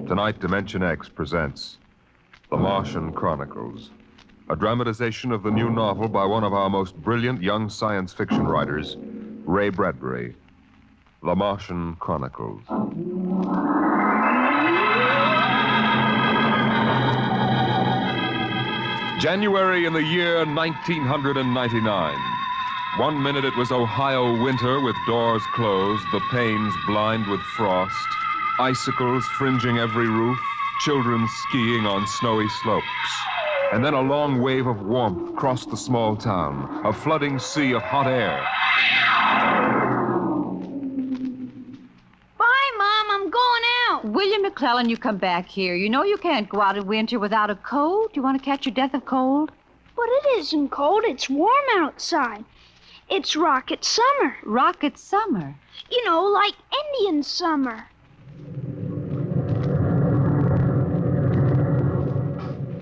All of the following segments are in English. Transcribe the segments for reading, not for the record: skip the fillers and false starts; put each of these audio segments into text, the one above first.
Tonight, Dimension X presents The Martian Chronicles, a dramatization of the new novel by one of our most brilliant young science fiction writers, Ray Bradbury. The Martian Chronicles. January in the year 1999. 1 minute it was Ohio winter with doors closed, the panes blind with frost, icicles fringing every roof, children skiing on snowy slopes. And then a long wave of warmth crossed the small town, a flooding sea of hot air. Bye, Mom. I'm going out. William McClellan, you come back here. You know you can't go out in winter without a coat. Do you want to catch your death of cold? But it isn't cold. It's warm outside. It's rocket summer. Rocket summer? You know, like Indian summer.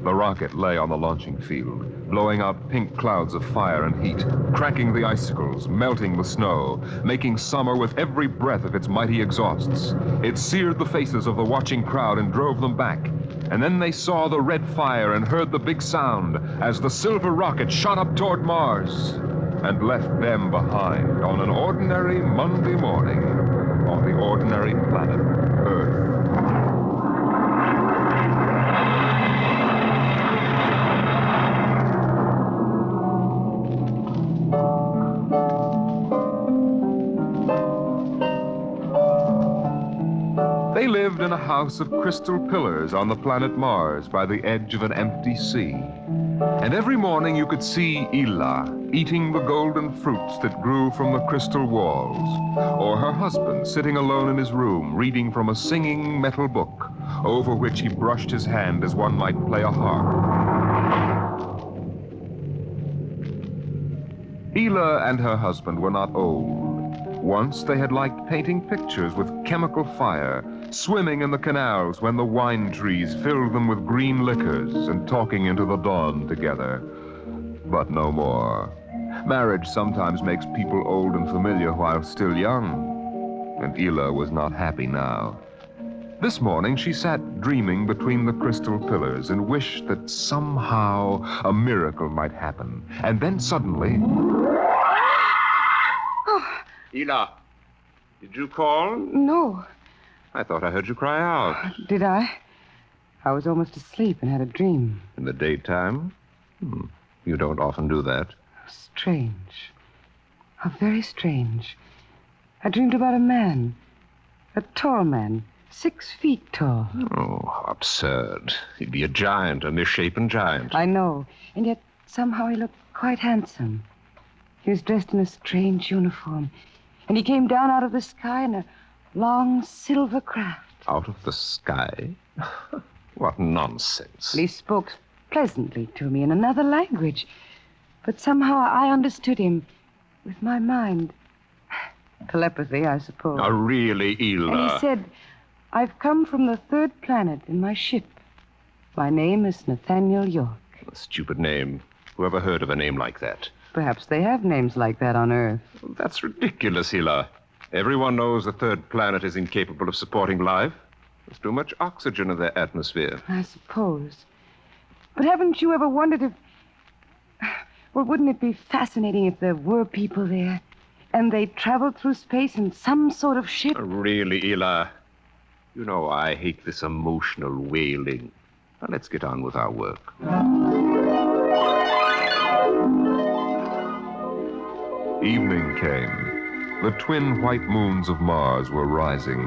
The rocket lay on the launching field, blowing out pink clouds of fire and heat, cracking the icicles, melting the snow, making summer with every breath of its mighty exhausts. It seared the faces of the watching crowd and drove them back. And then they saw the red fire and heard the big sound as the silver rocket shot up toward Mars and left them behind on an ordinary Monday morning on the ordinary planet Earth. They lived in a house of crystal pillars on the planet Mars by the edge of an empty sea. And every morning you could see Ila eating the golden fruits that grew from the crystal walls, or her husband sitting alone in his room reading from a singing metal book over which he brushed his hand as one might play a harp. Ila and her husband were not old. Once they had liked painting pictures with chemical fire, swimming in the canals when the wine trees filled them with green liquors, and talking into the dawn together. But no more. Marriage sometimes makes people old and familiar while still young, and Ila was not happy now. This morning she sat dreaming between the crystal pillars and wished that somehow a miracle might happen. And then suddenly... Ila, did you call? No. I thought I heard you cry out. Did I? I was almost asleep and had a dream. In the daytime? You don't often do that. Strange. How very strange. I dreamed about a man. A tall man. 6 feet tall. Oh, how absurd. He'd be a giant, a misshapen giant. I know. And yet somehow he looked quite handsome. He was dressed in a strange uniform. And he came down out of the sky in a long silver craft. Out of the sky? What nonsense. He spoke pleasantly to me in another language. But somehow I understood him with my mind. Telepathy, I suppose. Oh, really, Ila? And he said, I've come from the 3rd planet in my ship. My name is Nathaniel York. A stupid name. Whoever heard of a name like that? Perhaps they have names like that on Earth. That's ridiculous, Ila. Everyone knows the 3rd planet is incapable of supporting life. There's too much oxygen in their atmosphere. I suppose. But haven't you ever wondered if... Well, wouldn't it be fascinating if there were people there and they traveled through space in some sort of ship? Really, Ila? You know I hate this emotional wailing. Now, let's get on with our work. Evening came. The twin white moons of Mars were rising,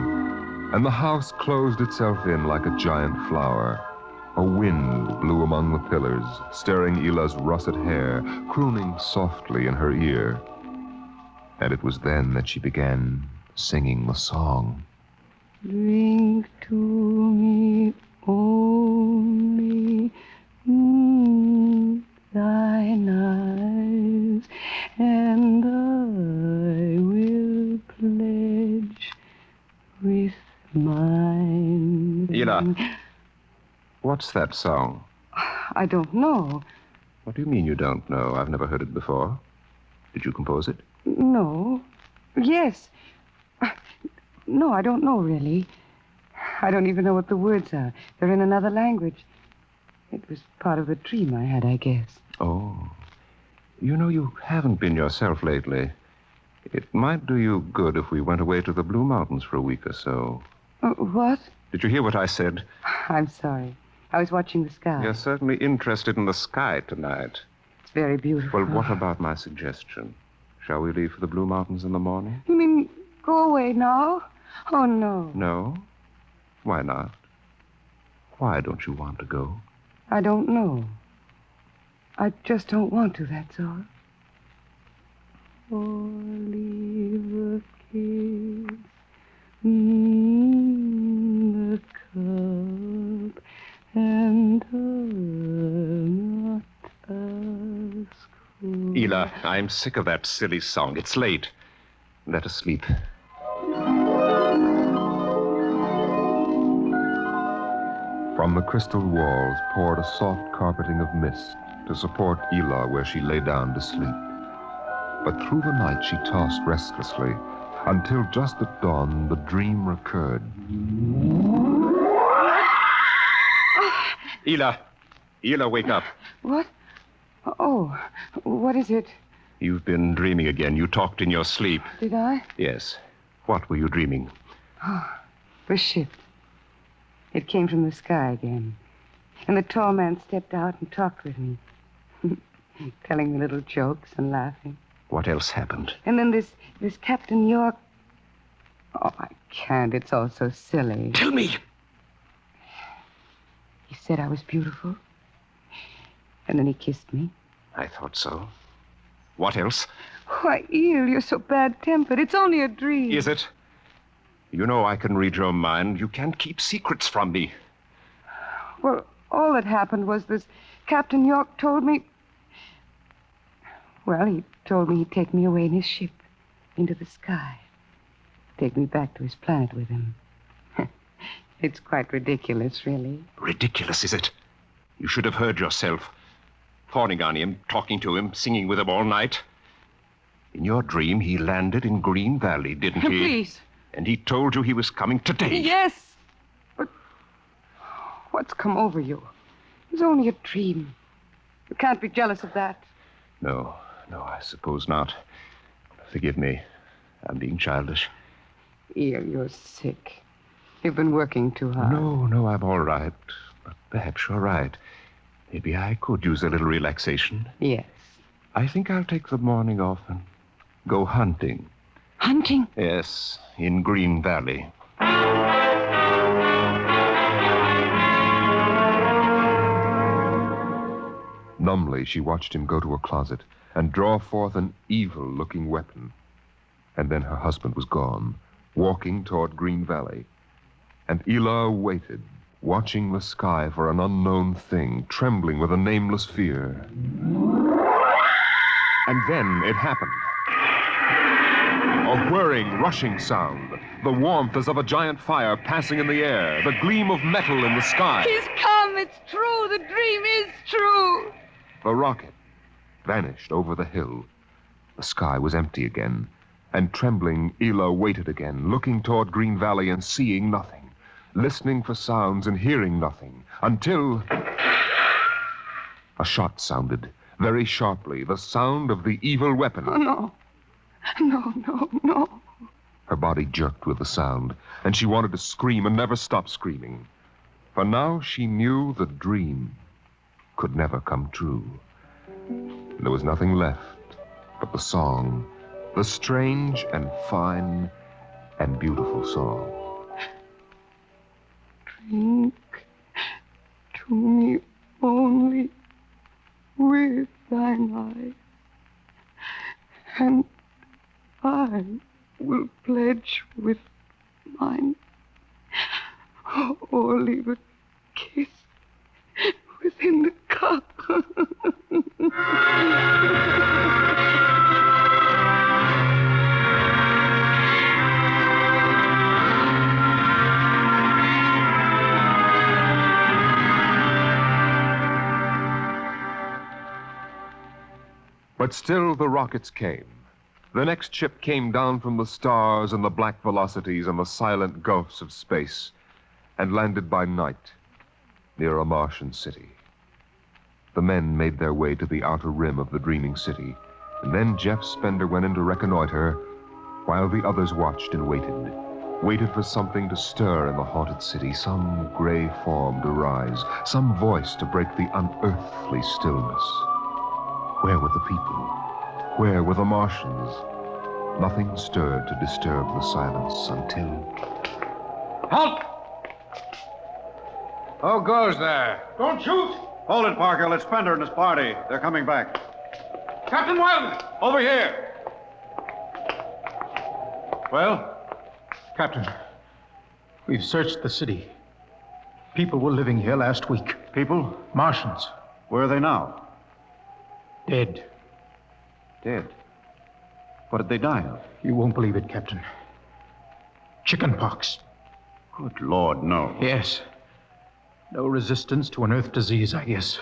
and the house closed itself in like a giant flower. A wind blew among the pillars, stirring Ila's russet hair, crooning softly in her ear. And it was then that she began singing the song. Drink to me only thine eyes, and I will pledge with mine. Ila, what's that song? I don't know. What do you mean you don't know? I've never heard it before. Did you compose it? No. Yes. No, I don't know, really. I don't even know what the words are. They're in another language. It was part of the dream I had, I guess. Oh. You know, you haven't been yourself lately. It might do you good if we went away to the Blue Mountains for a week or so. What? Did you hear what I said? I'm sorry. I was watching the sky. You're certainly interested in the sky tonight. It's very beautiful. Well, what about my suggestion? Shall we leave for the Blue Mountains in the morning? You mean go away now? Oh, no. No? Why not? Why don't you want to go? I don't know. I just don't want to, that's all. Oliver kiss in the cup, and not ask for... Ela, I'm sick of that silly song. It's late. Let us sleep. From the crystal walls poured a soft carpeting of mist to support Ela where she lay down to sleep. But through the night she tossed restlessly until just at dawn the dream recurred. Ela! Ela, wake up. What? Oh, what is it? You've been dreaming again. You talked in your sleep. Did I? Yes. What were you dreaming? The ship. It came from the sky again. And the tall man stepped out and talked with me, telling me little jokes and laughing. What else happened? And then this Captain York... Oh, I can't. It's all so silly. Tell me! He said I was beautiful. And then he kissed me. I thought so. What else? Why, Eel, you're so bad-tempered. It's only a dream. Is it? You know I can read your mind. You can't keep secrets from me. Well, all that happened was this Captain York told me... Well, he told me he'd take me away in his ship into the sky. Take me back to his planet with him. It's quite ridiculous, really. Ridiculous, is it? You should have heard yourself. Fawning on him, talking to him, singing with him all night. In your dream, he landed in Green Valley, didn't he? Please. And he told you he was coming today. Yes. But what's come over you? It was only a dream. You can't be jealous of that. No, I suppose not. Forgive me. I'm being childish. Eel, you're sick. You've been working too hard. No, I'm all right. But perhaps you're right. Maybe I could use a little relaxation. Yes. I think I'll take the morning off and go hunting. Hunting? Yes, in Green Valley. Numbly, she watched him go to a closet and draw forth an evil-looking weapon. And then her husband was gone, walking toward Green Valley. And Ela waited, watching the sky for an unknown thing, trembling with a nameless fear. And then it happened. A whirring, rushing sound. The warmth as of a giant fire passing in the air. The gleam of metal in the sky. He's come. It's true. The dream is true. The rocket vanished over the hill. The sky was empty again. And trembling, Ela waited again, looking toward Green Valley and seeing nothing. Listening for sounds and hearing nothing. Until... a shot sounded, very sharply. The sound of the evil weapon. Oh, no. No. Her body jerked with the sound, and she wanted to scream and never stop screaming. For now she knew the dream could never come true. There was nothing left but the song, the strange and fine and beautiful song. Drink to me only with thine eye, and I will pledge with mine. Or leave a kiss within the cup. But still the rockets came. The next ship came down from the stars and the black velocities and the silent gulfs of space. and landed by night near a Martian city. The men made their way to the outer rim of the dreaming city, and then Jeff Spender went in to reconnoiter while the others watched and waited for something to stir in the haunted city, some gray form to rise, some voice to break the unearthly stillness. Where were the people? Where were the Martians? Nothing stirred to disturb the silence until... Halt! Who goes there? Don't shoot! Hold it, Parker. It's Spender and his party. They're coming back. Captain Wildman! Over here. Well? Captain, we've searched the city. People were living here last week. People? Martians. Where are they now? Dead. Dead. What did they die of? You won't believe it, Captain. Chickenpox. Good Lord, no. Yes. No resistance to an Earth disease, I guess.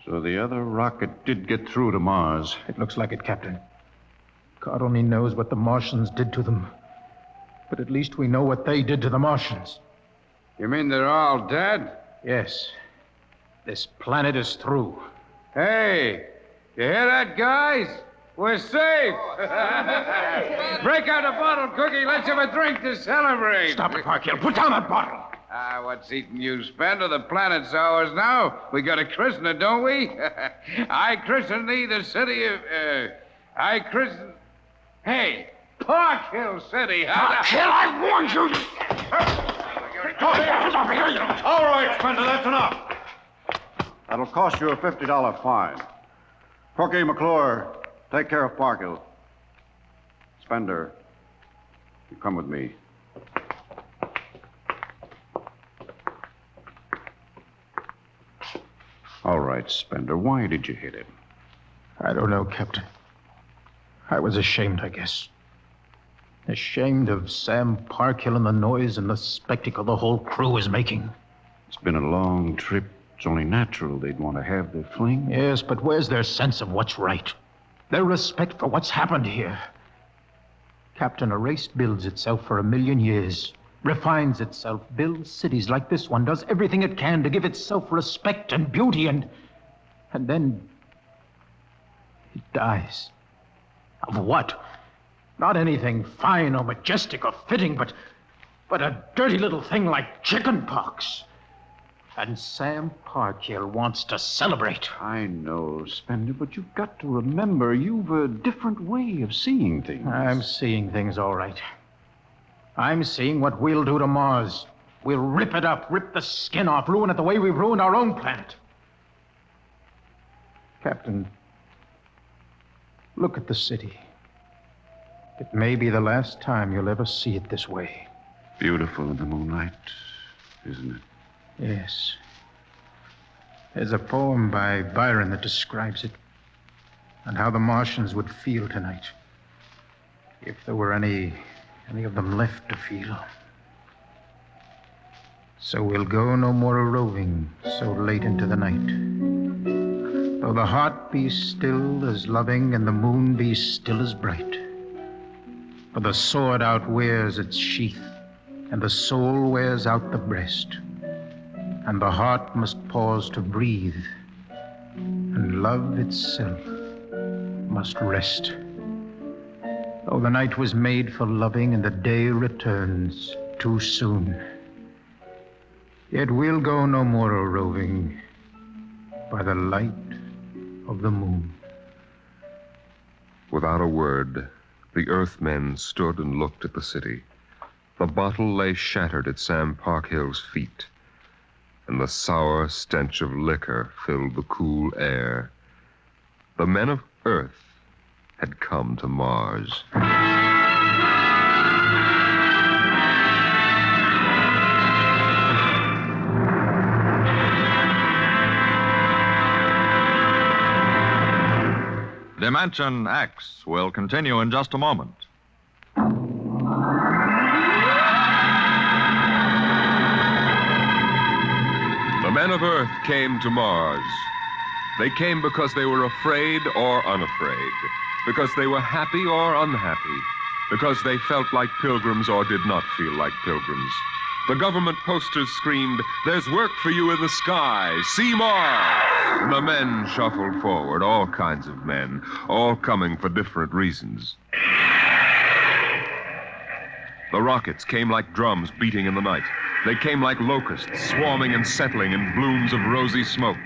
So the other rocket did get through to Mars. It looks like it, Captain. God only knows what the Martians did to them. But at least we know what they did to the Martians. You mean they're all dead? Yes. This planet is through. Hey, you hear that, guys? We're safe. Break out a bottle, Cookie. Let's have a drink to celebrate. Stop it, Parkhill. Put down that bottle. What's eating you, Spender? The planet's ours now. We got to christen it, don't we? I christen thee the city of... I christen... Hey, Park Hill City. Park Hill, I warned you. All right, Spender, that's enough. That'll cost you a $50 fine. Corky McClure, take care of Parkhill. Spender, you come with me. All right, Spender, why did you hit him? I don't know, Captain. I was ashamed, I guess. Ashamed of Sam Parkhill and the noise and the spectacle the whole crew is making. It's been a long trip. It's only natural they'd want to have their fling. Yes, but where's their sense of what's right? Their respect for what's happened here? Captain, a race builds itself for 1,000,000 years, refines itself, builds cities like this one, does everything it can to give itself respect and beauty, and then it dies. Of what? Not anything fine or majestic or fitting, but a dirty little thing like chickenpox. And Sam Parkhill wants to celebrate. I know, Spender, but you've got to remember you've a different way of seeing things. I'm seeing things all right. I'm seeing what we'll do to Mars. We'll rip it up, rip the skin off, ruin it the way we've ruined our own planet. Captain, look at the city. It may be the last time you'll ever see it this way. Beautiful in the moonlight, isn't it? Yes. There's a poem by Byron that describes it, and how the Martians would feel tonight, if there were any of them left to feel. So we'll go no more a-roving so late into the night, though the heart be still as loving and the moon be still as bright. For the sword outwears its sheath, and the soul wears out the breast, and the heart must pause to breathe, and love itself must rest. Oh, the night was made for loving, and the day returns too soon. Yet we'll go no more a-roving by the light of the moon. Without a word, the Earthmen stood and looked at the city. The bottle lay shattered at Sam Parkhill's feet, and the sour stench of liquor filled the cool air. The men of Earth had come to Mars. Dimension X will continue in just a moment. The men of Earth came to Mars. They came because they were afraid or unafraid, because they were happy or unhappy, because they felt like pilgrims or did not feel like pilgrims. The government posters screamed, "There's work for you in the sky. See Mars!" And the men shuffled forward, all kinds of men, all coming for different reasons. The rockets came like drums beating in the night. They came like locusts, swarming and settling in blooms of rosy smoke.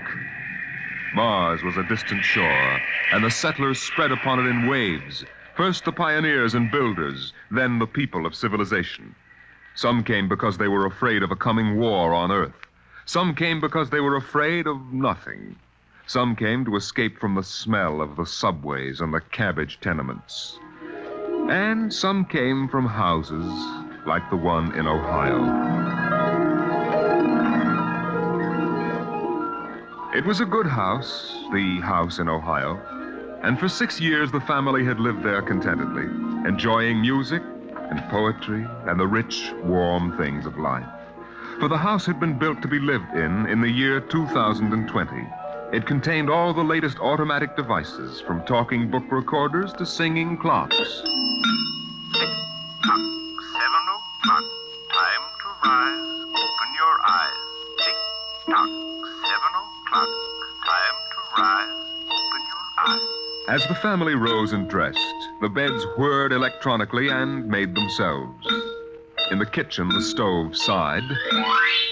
Mars was a distant shore, and the settlers spread upon it in waves. First the pioneers and builders, then the people of civilization. Some came because they were afraid of a coming war on Earth. Some came because they were afraid of nothing. Some came to escape from the smell of the subways and the cabbage tenements. And some came from houses like the one in Ohio. It was a good house, the house in Ohio, and for 6 years the family had lived there contentedly, enjoying music and poetry and the rich, warm things of life. For the house had been built to be lived in the year 2020. It contained all the latest automatic devices, from talking book recorders to singing clocks. 6 o'clock, 7 o'clock, time to rise, open your eyes. Tick tock, 7 o'clock, time to rise, open your eyes. As the family rose and dressed, the beds whirred electronically and made themselves. In the kitchen, the stove sighed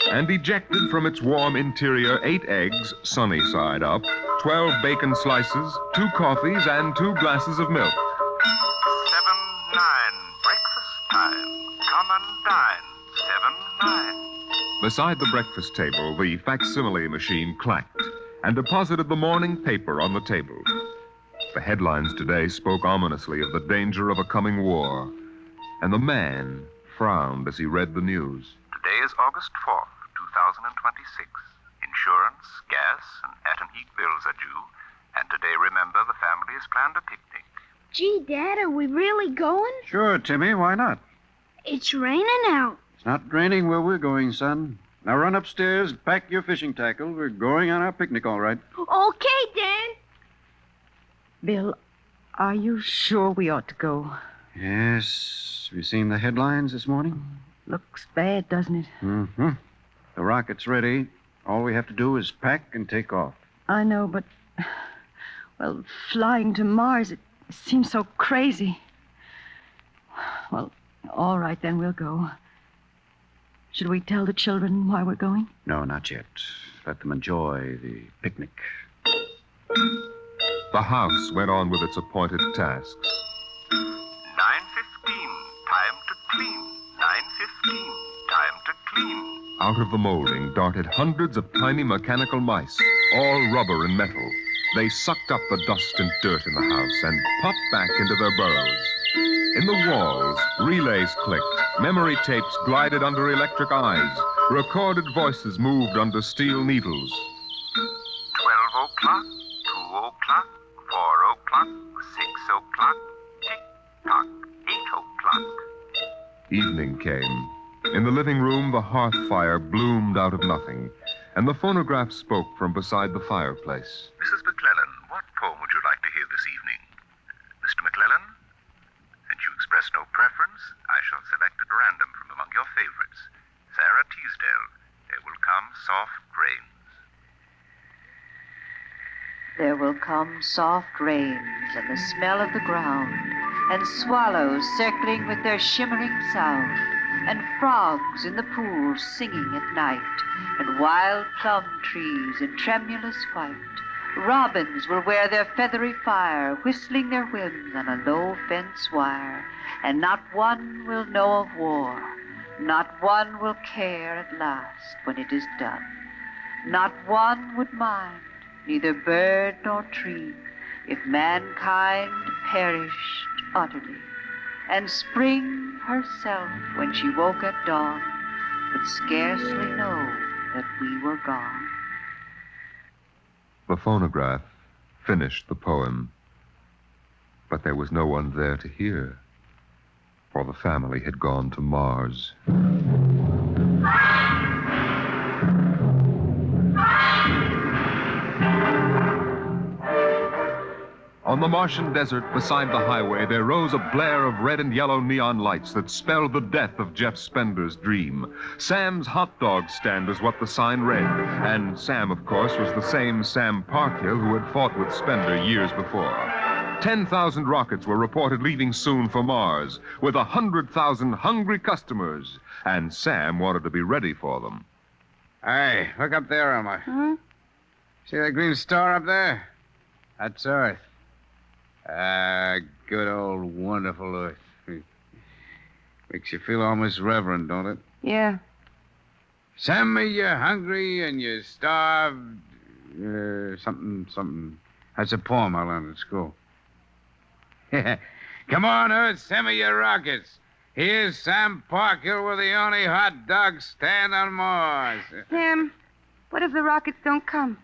and ejected from its warm interior 8 eggs, sunny side up, 12 bacon slices, 2 coffees, and 2 glasses of milk. 7, 9, breakfast time. Come and dine. 7, 9. Beside the breakfast table, the facsimile machine clacked and deposited the morning paper on the table. The headlines today spoke ominously of the danger of a coming war, and the man frowned as he read the news. Today is August 4th, 2026. Insurance, gas, and at-and-eat bills are due. And today, remember, the family has planned a picnic. Gee, Dad, are we really going? Sure, Timmy, why not? It's raining out. It's not raining where we're going, son. Now run upstairs, pack your fishing tackle. We're going on our picnic, all right. Okay, Dad. Bill, are you sure we ought to go? Yes. Have you seen the headlines this morning? Looks bad, doesn't it? Mm-hmm. The rocket's ready. All we have to do is pack and take off. I know, but, well, flying to Mars, it seems so crazy. Well, all right, then we'll go. Should we tell the children why we're going? No, not yet. Let them enjoy the picnic. The house went on with its appointed tasks. 9:15, time to clean. 9:15, time to clean. Out of the molding darted hundreds of tiny mechanical mice, all rubber and metal. They sucked up the dust and dirt in the house and popped back into their burrows. In the walls, relays clicked, memory tapes glided under electric eyes, recorded voices moved under steel needles. 12 o'clock, 2 o'clock, 4 o'clock, 6 o'clock, tick-tock, 8 o'clock. Evening came. In the living room, the hearth fire bloomed out of nothing, and the phonograph spoke from beside the fireplace. Mrs. McClellan, what poem would you like to hear this evening? Mr. McClellan? Since you express no preference, I shall select at random from among your favorites. Sarah Teasdale, There Will Come Soft Rains. There will come soft rains and the smell of the ground, and swallows circling with their shimmering sound, and frogs in the pools singing at night, and wild plum trees in tremulous white. Robins will wear their feathery fire, whistling their whims on a low fence wire, and not one will know of war, not one will care at last when it is done. Not one would mind, neither bird nor tree, if mankind perished utterly. And spring herself, when she woke at dawn, would scarcely know that we were gone. The phonograph finished the poem, but there was no one there to hear, for the family had gone to Mars. On the Martian desert beside the highway, there rose a blare of red and yellow neon lights that spelled the death of Jeff Spender's dream. Sam's hot dog stand is what the sign read. And Sam, of course, was the same Sam Parkhill who had fought with Spender years before. 10,000 rockets were reported leaving soon for Mars, with 100,000 hungry customers. And Sam wanted to be ready for them. Hey, look up there, Elmer. Huh? See that green star up there? That's Earth. Good old wonderful Earth. Makes you feel almost reverent, don't it? Yeah. Send me you're hungry and you're starved. Something. That's a poem I learned at school. Come on, Earth, send me your rockets. Here's Sam Parkhill with the only hot dog stand on Mars. Sam, what if the rockets don't come?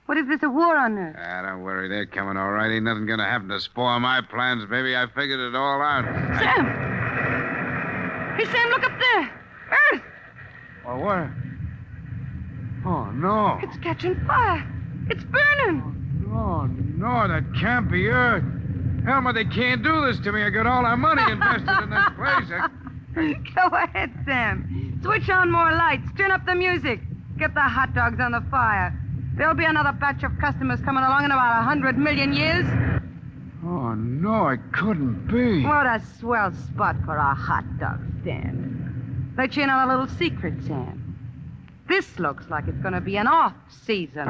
What if there's a war on Earth? Don't worry, they're coming all right. Ain't nothing gonna happen to spoil my plans, baby. I figured it all out. Sam! Hey, Sam, look up there! Earth! Oh, what? Oh, no. It's catching fire. It's burning. No, that can't be Earth. Elmer, they can't do this to me. I got all our money invested in this place. Go ahead, Sam. Switch on more lights. Turn up the music. Get the hot dogs on the fire. There'll be another batch of customers coming along in about 100 million years. Oh, no, it couldn't be. What a swell spot for a hot dog stand. Let you in on a little secret, Sam. This looks like it's going to be an off-season.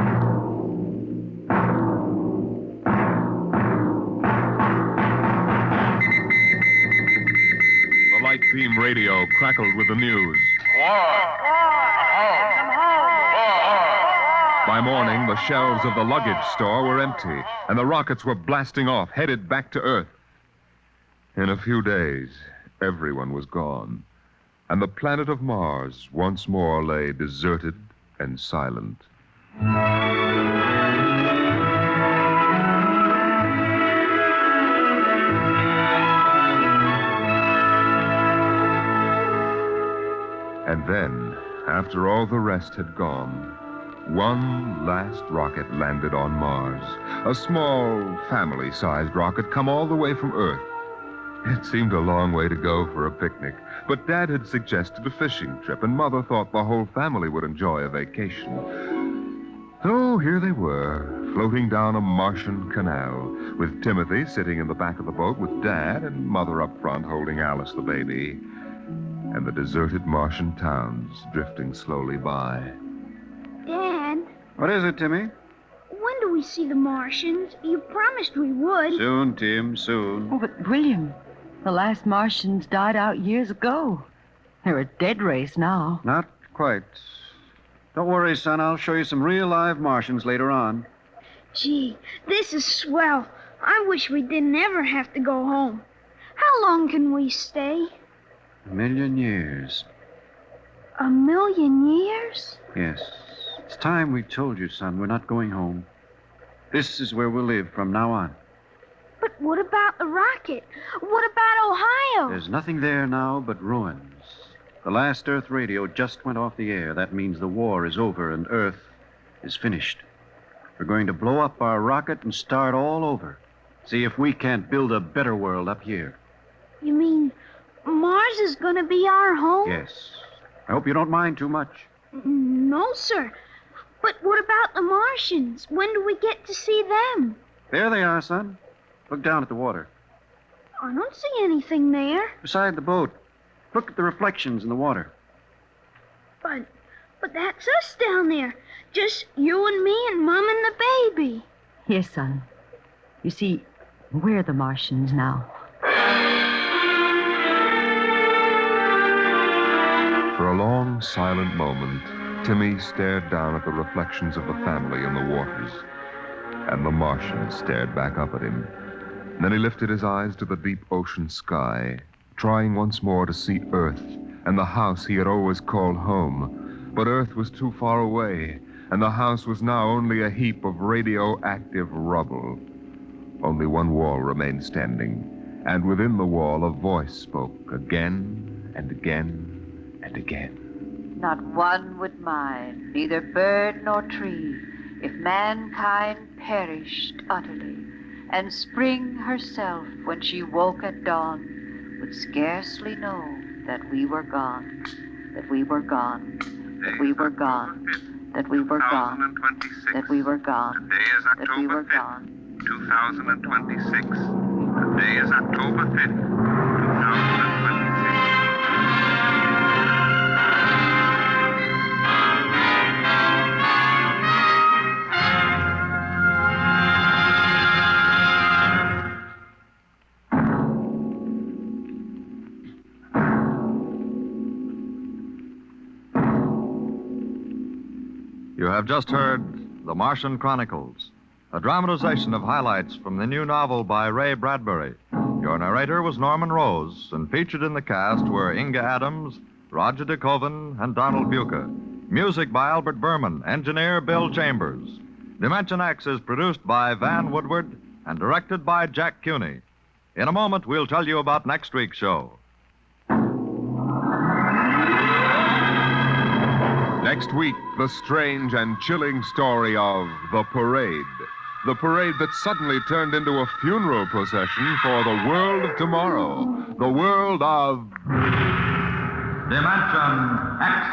The light beam radio crackled with the news. By morning, the shelves of the luggage store were empty, and the rockets were blasting off, headed back to Earth. In a few days, everyone was gone, and the planet of Mars once more lay deserted and silent. And then, after all the rest had gone, one last rocket landed on Mars. A small, family-sized rocket come all the way from Earth. It seemed a long way to go for a picnic, but Dad had suggested a fishing trip, and Mother thought the whole family would enjoy a vacation. So here they were, floating down a Martian canal, with Timothy sitting in the back of the boat with Dad and Mother up front holding Alice the baby, and the deserted Martian towns drifting slowly by. Dad, What is it, Timmy? when do we see the Martians? You promised we would. Soon, Tim, soon. Oh, but William, the last Martians died out years ago. They're a dead race now. Not quite. Don't worry, son. I'll show you some real live Martians later on. Gee, this is swell. I wish we didn't ever have to go home. How long can we stay? 1,000,000 years. 1,000,000 years? Yes. It's time we told you, son. We're not going home. This is where we'll live from now on. But what about the rocket? What about Ohio? There's nothing there now but ruins. The last Earth radio just went off the air. That means the war is over and Earth is finished. We're going to blow up our rocket and start all over. See if we can't build a better world up here. You mean Mars is going to be our home? Yes. I hope you don't mind too much. No, sir. But what about the Martians? When do we get to see them? There they are, son. Look down at the water. I don't see anything there. Beside the boat. Look at the reflections in the water. But that's us down there. Just you and me and Mom and the baby. Yes, son. You see, we're the Martians now. For a long, silent moment, Timmy stared down at the reflections of the family in the waters, and the Martian stared back up at him. Then he lifted his eyes to the deep ocean sky, trying once more to see Earth and the house he had always called home. But Earth was too far away, and the house was now only a heap of radioactive rubble. Only one wall remained standing, and within the wall a voice spoke again and again and again. Not one would mind, neither bird nor tree, if mankind perished utterly, and spring herself, when she woke at dawn, would scarcely know that we were gone, that we were gone, that we were gone, that we were gone, that we were gone, Today is that we October were 5th, gone. 2026. Today is October 5th, 2026. You have just heard The Martian Chronicles, a dramatization of highlights from the new novel by Ray Bradbury. Your narrator was Norman Rose, and featured in the cast were Inga Adams, Roger DeKoven, and Donald Buca. Music by Albert Berman, engineer Bill Chambers. Dimension X is produced by Van Woodward and directed by Jack Cuney. In a moment, we'll tell you about next week's show. Next week, the strange and chilling story of The Parade. The parade that suddenly turned into a funeral procession for the world of tomorrow. The world of... Dimension X.